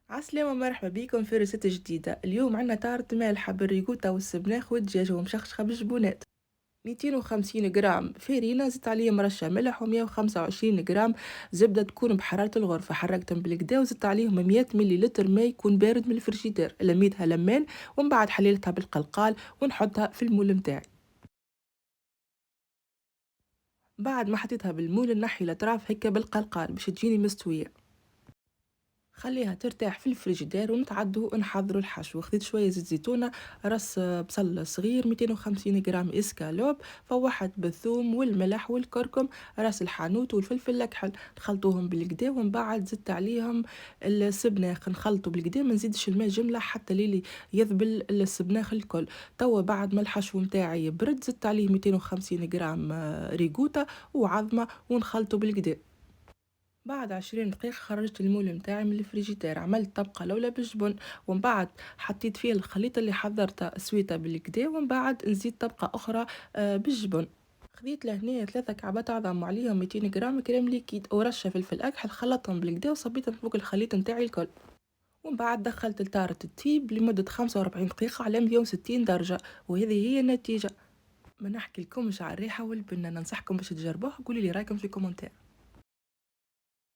عسلامة، مرحبا بكم في ريسيت جديدة. اليوم عنا طارت مالحة بالريكوتا والسبناخ والدجاج ومشخشخة بالجبونات. 250 جرام فارينة، زدت عليهم رشة ملح و125 جرام زبدة تكون بحرارة الغرفة، حركتهم بالكدا وزدت عليهم 100 مليلتر ماء يكون بارد من الفريجيدير، لميتها لمان ومن بعد حليتها بالقلقال ونحطها في المول متاعي. بعد ما حطيتها بالمول نحي الأطراف هكا بالقلقال باش تجيني مستوية. خليها ترتاح في الفريجيدير ونتعدو نحضروا الحشو. خديت شويه زيت زيتونه، راس بصل صغير، 250 جرام اسكالوب، فوحت بالثوم والملح والكركم، راس الحانوت والفلفل الأكحل، خلطوهم بالكدا ومن بعد زدت عليهم السبناخ نخلطو بالكدا، ما نزيدش الماء جمله حتى ليلي يذبل السبناخ الكل. توا بعد ما الحشو متاعي برد زدت عليه 250 جرام ريكوتا وعظمه ونخلطو بالكدا. بعد 20 دقيقة خرجت المول متاعي من الفريجيدير، عملت طبقة الأولى بالجبن ومن بعد حطيت فيه الخليط اللي حضرته سويته بالكدا ومن بعد نزيد طبقة أخرى بالجبن. خديت لهنا 3 كعبات عظم وعليهم 200 جرام كريم ليكيد ورشة فلفل أكحل، خلطتهم بالكدا وصبيتهم فوق الخليط متاعي الكل. ومن بعد دخلت لتارة التيب لمدة 45 دقيقة على 160 درجة، وهذه هي النتيجة. ما نحكي لكمش على الريحة والبنة، ننصحكم باش تجربوه، قولي لي رايكم في كومنتار.